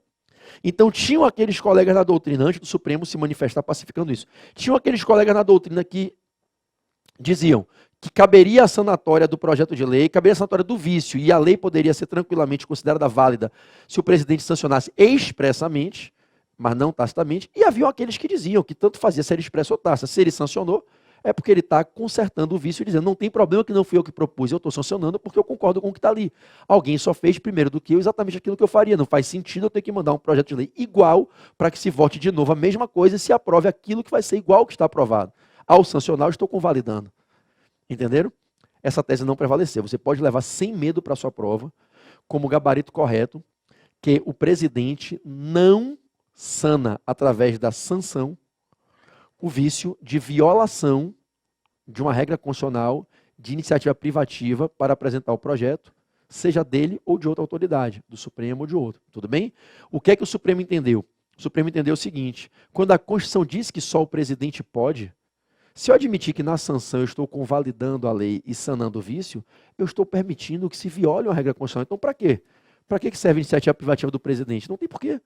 Então tinham aqueles colegas na doutrina, antes do Supremo se manifestar pacificando isso, tinham aqueles colegas na doutrina que diziam que caberia a sanatória do projeto de lei, caberia a sanatória do vício, e a lei poderia ser tranquilamente considerada válida se o presidente sancionasse expressamente, mas não tacitamente, e haviam aqueles que diziam que tanto fazia se ele expressa ou tácita. Se ele sancionou, é porque ele está consertando o vício e dizendo, não tem problema que não fui eu que propus, eu estou sancionando porque eu concordo com o que está ali. Alguém só fez primeiro do que eu exatamente aquilo que eu faria. Não faz sentido eu ter que mandar um projeto de lei igual para que se vote de novo a mesma coisa e se aprove aquilo que vai ser igual ao que está aprovado. Ao sancionar, eu estou convalidando. Entenderam? Essa tese não prevaleceu. Você pode levar sem medo para a sua prova, como gabarito correto, que o presidente não sana, através da sanção, o vício de violação de uma regra constitucional de iniciativa privativa para apresentar o projeto, seja dele ou de outra autoridade, do Supremo ou de outro. Tudo bem? O que é que o Supremo entendeu? O Supremo entendeu o seguinte: quando a Constituição diz que só o presidente pode, se eu admitir que na sanção eu estou convalidando a lei e sanando o vício, eu estou permitindo que se viole uma regra constitucional. Então, para quê? Para que serve a iniciativa privativa do presidente? Não tem porquê.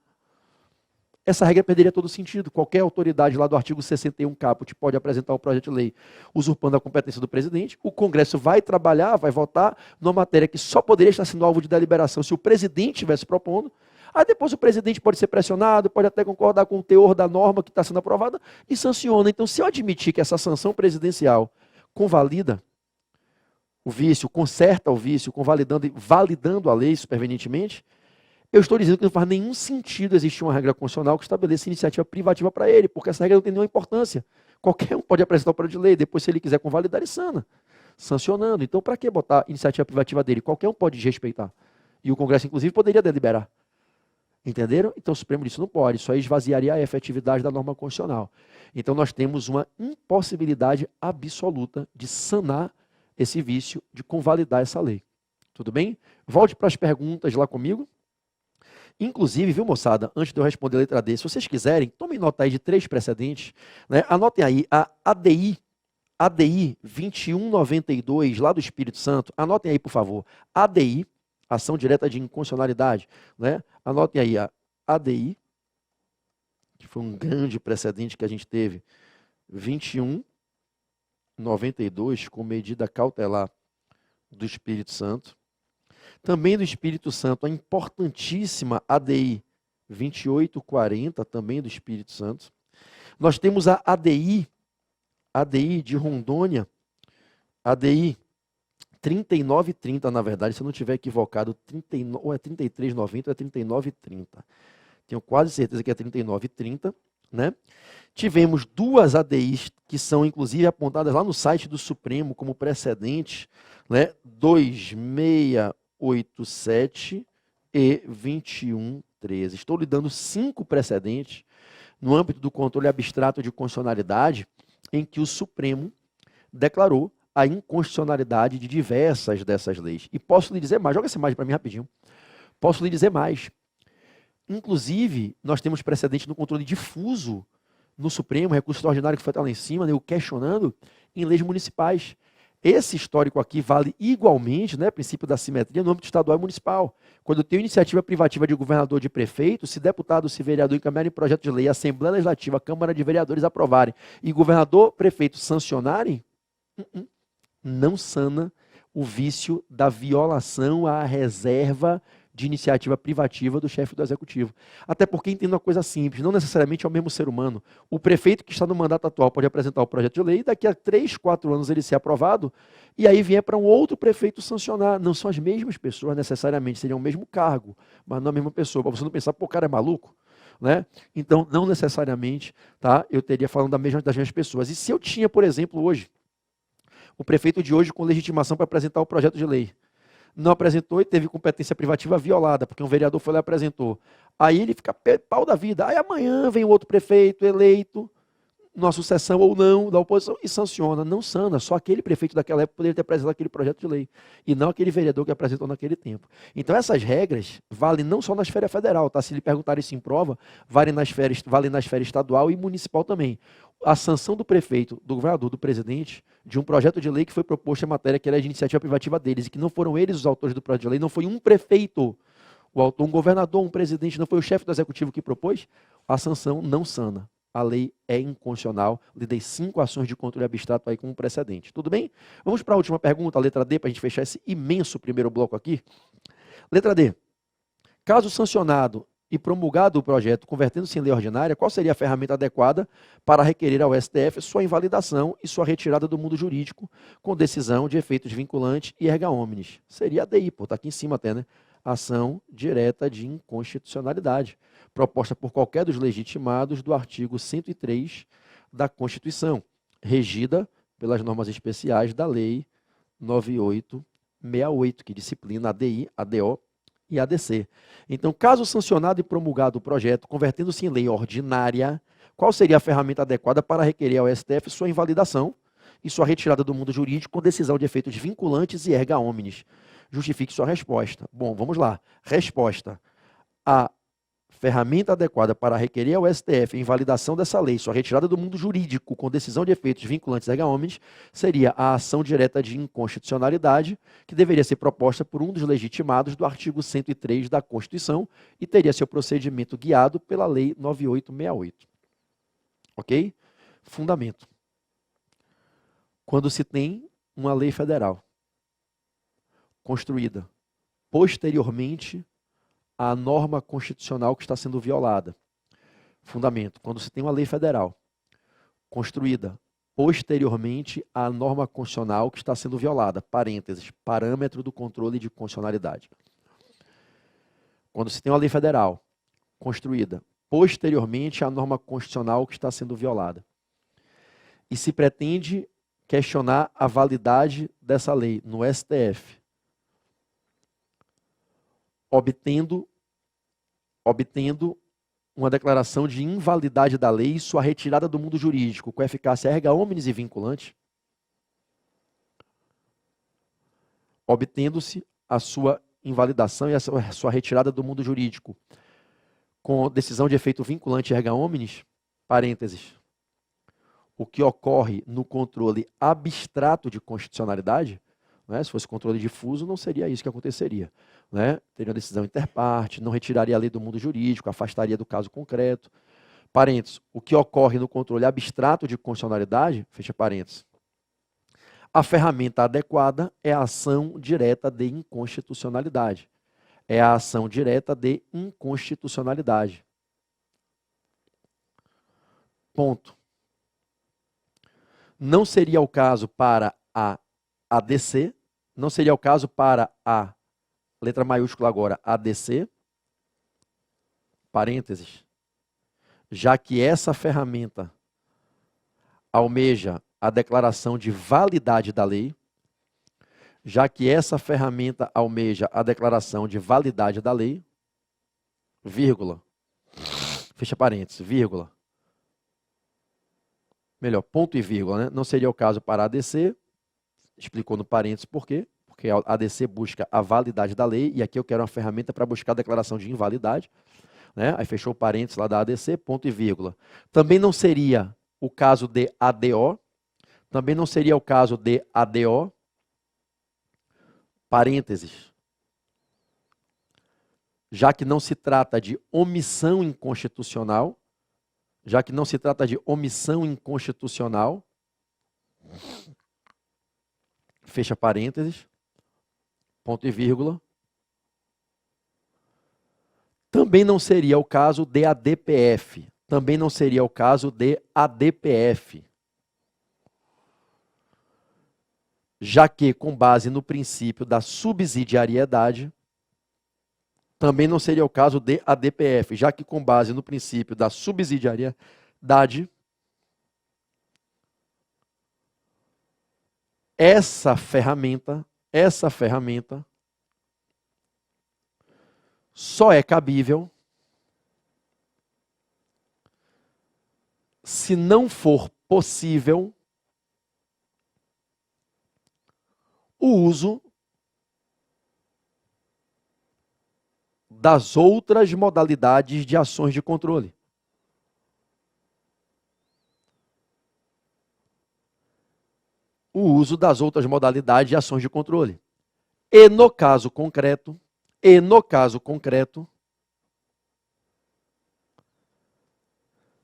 Essa regra perderia todo sentido. Qualquer autoridade lá do artigo 61 caput pode apresentar um projeto de lei usurpando a competência do presidente. O Congresso vai trabalhar, vai votar numa matéria que só poderia estar sendo alvo de deliberação se o presidente estivesse propondo. Aí depois o presidente pode ser pressionado, pode até concordar com o teor da norma que está sendo aprovada e sanciona. Então, se eu admitir que essa sanção presidencial convalida o vício, conserta o vício, convalidando e validando a lei supervenientemente, eu estou dizendo que não faz nenhum sentido existir uma regra constitucional que estabeleça iniciativa privativa para ele, porque essa regra não tem nenhuma importância. Qualquer um pode apresentar o projeto de lei, depois, se ele quiser convalidar, ele sana, sancionando. Então, para que botar iniciativa privativa dele? Qualquer um pode respeitar. E o Congresso, inclusive, poderia deliberar. Entenderam? Então o Supremo disse, não pode, isso aí esvaziaria a efetividade da norma constitucional. Então nós temos uma impossibilidade absoluta de sanar esse vício, de convalidar essa lei. Tudo bem? Volte para as perguntas lá comigo. Inclusive, viu, moçada, antes de eu responder a letra D, se vocês quiserem, tomem nota aí de 3 precedentes, né? Anotem aí a ADI 2192, lá do Espírito Santo, anotem aí, por favor, ADI, ação direta de inconstitucionalidade, né? Anotem aí a ADI, que foi um grande precedente que a gente teve, 2192, com medida cautelar do Espírito Santo. Também do Espírito Santo, a importantíssima ADI 2840, também do Espírito Santo. Nós temos a ADI de Rondônia, ADI 3930, na verdade, se eu não estiver equivocado, 39, ou é 3390 ou é 3930. Tenho quase certeza que é 3930, né? Tivemos duas ADIs que são, inclusive, apontadas lá no site do Supremo como precedentes, né? 2687 e 2113. Estou lhe dando 5 precedentes no âmbito do controle abstrato de constitucionalidade em que o Supremo declarou a inconstitucionalidade de diversas dessas leis. E posso lhe dizer mais, joga essa imagem para mim rapidinho. Posso lhe dizer mais. Inclusive, nós temos precedente no controle difuso no Supremo, recurso extraordinário que foi até lá em cima, né, o questionando, em leis municipais. Esse histórico aqui vale igualmente, né, princípio da simetria, no âmbito estadual e municipal. Quando eu tenho iniciativa privativa de governador, de prefeito, se deputado, se vereador encaminharem projeto de lei, a Assembleia Legislativa, a Câmara de Vereadores aprovarem e governador, prefeito sancionarem, não sana o vício da violação à reserva de iniciativa privativa do chefe do executivo. Até porque entendo uma coisa simples, não necessariamente é o mesmo ser humano. O prefeito que está no mandato atual pode apresentar o projeto de lei e daqui a 3, 4 anos ele ser aprovado e aí vier para um outro prefeito sancionar. Não são as mesmas pessoas necessariamente, seriam o mesmo cargo, mas não a mesma pessoa. Para você não pensar, pô, o cara é maluco, né? Então, não necessariamente, tá? Eu teria falando das mesmas pessoas. E se eu tinha, por exemplo, hoje, o prefeito de hoje com legitimação para apresentar o projeto de lei, não apresentou e teve competência privativa violada, porque um vereador foi lá e apresentou. Aí ele fica pau da vida. Aí amanhã vem o outro prefeito eleito, numa sucessão ou não, da oposição, e sanciona. Não sana, só aquele prefeito daquela época poderia ter apresentado aquele projeto de lei, e não aquele vereador que apresentou naquele tempo. Então essas regras valem não só na esfera federal, tá? Se lhe perguntarem isso em prova, valem na esfera estadual e municipal também. A sanção do prefeito, do governador, do presidente, de um projeto de lei que foi proposto em matéria que era de iniciativa privativa deles, e que não foram eles os autores do projeto de lei, não foi um prefeito, o autor, um governador, um presidente, não foi o chefe do executivo que propôs, a sanção não sana. A lei é inconstitucional. Lhe dei 5 ações de controle abstrato aí como precedente. Tudo bem? Vamos para a última pergunta, a letra D, para a gente fechar esse imenso primeiro bloco aqui. Letra D. Caso sancionado e promulgado o projeto convertendo-se em lei ordinária, qual seria a ferramenta adequada para requerer ao STF sua invalidação e sua retirada do mundo jurídico com decisão de efeitos vinculantes e erga omnes? Seria a DI, pô, tá aqui em cima até, né? Ação direta de inconstitucionalidade, proposta por qualquer dos legitimados do artigo 103 da Constituição, regida pelas normas especiais da Lei 9868, que disciplina a ADI, ADO e ADC. Então, caso sancionado e promulgado o projeto, convertendo-se em lei ordinária, qual seria a ferramenta adequada para requerer ao STF sua invalidação e sua retirada do mundo jurídico com decisão de efeitos vinculantes e erga omnes? Justifique sua resposta. Bom, vamos lá. Resposta. A ferramenta adequada para requerer ao STF a invalidação dessa lei, sua retirada do mundo jurídico com decisão de efeitos vinculantes erga omnes, seria a ação direta de inconstitucionalidade, que deveria ser proposta por um dos legitimados do artigo 103 da Constituição e teria seu procedimento guiado pela Lei 9868. Ok? Fundamento. Quando se tem uma lei federal construída posteriormente a norma constitucional que está sendo violada. Fundamento. Quando se tem uma lei federal construída posteriormente à norma constitucional que está sendo violada, parênteses, parâmetro do controle de constitucionalidade. Quando se tem uma lei federal construída posteriormente à norma constitucional que está sendo violada e se pretende questionar a validade dessa lei no STF, obtendo uma declaração de invalidade da lei e sua retirada do mundo jurídico, com eficácia erga omnes e vinculante, obtendo-se a sua invalidação e a sua retirada do mundo jurídico, com decisão de efeito vinculante erga omnes, parênteses, o que ocorre no controle abstrato de constitucionalidade, né? Se fosse controle difuso, não seria isso que aconteceria. Né? Teria uma decisão interparte, não retiraria a lei do mundo jurídico, afastaria do caso concreto. Parênteses, o que ocorre no controle abstrato de constitucionalidade, fecha parênteses, a ferramenta adequada é a ação direta de inconstitucionalidade. É a ação direta de inconstitucionalidade. Ponto. Não seria o caso para a ADC, não seria o caso para a letra maiúscula agora, ADC, parênteses, já que essa ferramenta almeja a declaração de validade da lei, já que essa ferramenta almeja a declaração de validade da lei, vírgula, fecha parênteses, vírgula, melhor, ponto e vírgula, né? Não seria o caso para a ADC, explicou no parênteses por quê? Porque a ADC busca a validade da lei, e aqui eu quero uma ferramenta para buscar a declaração de invalidade, né? Aí fechou o parênteses lá da ADC, ponto e vírgula. Também não seria o caso de ADO, também não seria o caso de ADO, parênteses, já que não se trata de omissão inconstitucional, já que não se trata de omissão inconstitucional, fecha parênteses, ponto e vírgula. Também não seria o caso de ADPF. Também não seria o caso de ADPF. Já que, com base no princípio da subsidiariedade, também não seria o caso de ADPF, já que, com base no princípio da subsidiariedade, essa ferramenta só é cabível se não for possível o uso das outras modalidades de ações de controle. O uso das outras modalidades de ações de controle. E no caso concreto,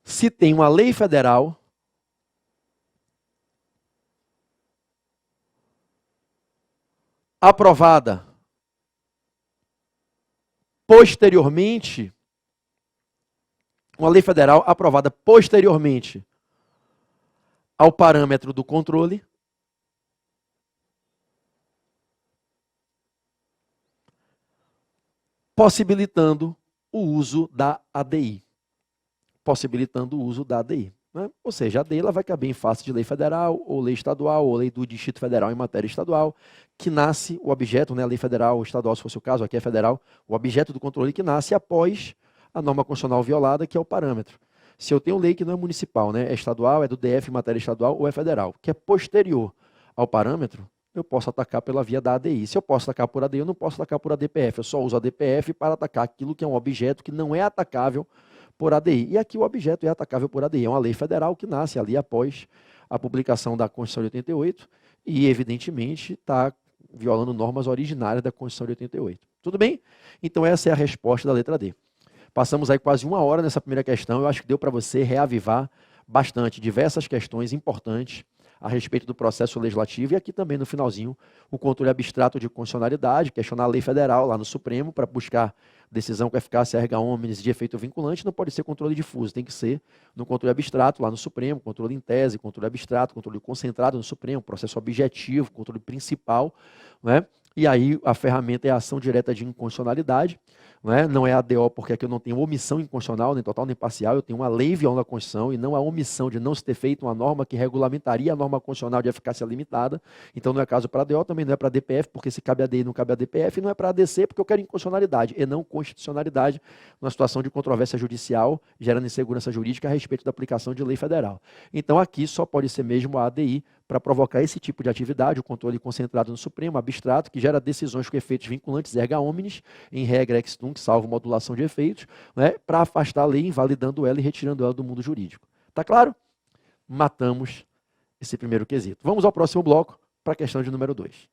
se tem uma lei federal aprovada posteriormente uma lei federal aprovada posteriormente ao parâmetro do controle, possibilitando o uso da ADI. Possibilitando o uso da ADI. Né? Ou seja, a ADI ela vai caber em face de lei federal, ou lei estadual, ou lei do Distrito Federal em matéria estadual, que nasce o objeto, né, lei federal ou estadual, se fosse o caso, aqui é federal, o objeto do controle que nasce após a norma constitucional violada, que é o parâmetro. Se eu tenho lei que não é municipal, né, é estadual, é do DF em matéria estadual, ou é federal, que é posterior ao parâmetro, eu posso atacar pela via da ADI. Se eu posso atacar por ADI, eu não posso atacar por ADPF. Eu só uso a ADPF para atacar aquilo que é um objeto que não é atacável por ADI. E aqui o objeto é atacável por ADI. É uma lei federal que nasce ali após a publicação da Constituição de 88 e, evidentemente, está violando normas originárias da Constituição de 88. Tudo bem? Então, essa é a resposta da letra D. Passamos aí quase uma hora nessa primeira questão. Eu acho que deu para você reavivar bastante diversas questões importantes a respeito do processo legislativo e aqui também no finalzinho o controle abstrato de constitucionalidade, questionar a lei federal lá no Supremo para buscar decisão com eficácia erga omnes de efeito vinculante, não pode ser controle difuso, tem que ser no controle abstrato lá no Supremo, controle em tese, controle abstrato, controle concentrado no Supremo, processo objetivo, controle principal, né? E aí a ferramenta é a ação direta de inconstitucionalidade, não é a ADO porque aqui eu não tenho omissão inconstitucional, nem total nem parcial, eu tenho uma lei violando a Constituição e não a omissão de não se ter feito uma norma que regulamentaria a norma constitucional de eficácia limitada, então não é caso para a ADO, também não é para a DPF, porque se cabe a ADI não cabe a DPF, e não é para a ADC porque eu quero inconstitucionalidade e não constitucionalidade numa situação de controvérsia judicial, gerando insegurança jurídica a respeito da aplicação de lei federal. Então aqui só pode ser mesmo a ADI para provocar esse tipo de atividade, o controle concentrado no Supremo, abstrato, que gera decisões com efeitos vinculantes erga omnes, em regra ex tunc, salvo modulação de efeitos, para afastar a lei, invalidando ela e retirando ela do mundo jurídico. Tá claro? Matamos esse primeiro quesito. Vamos ao próximo bloco, para a questão de número 2.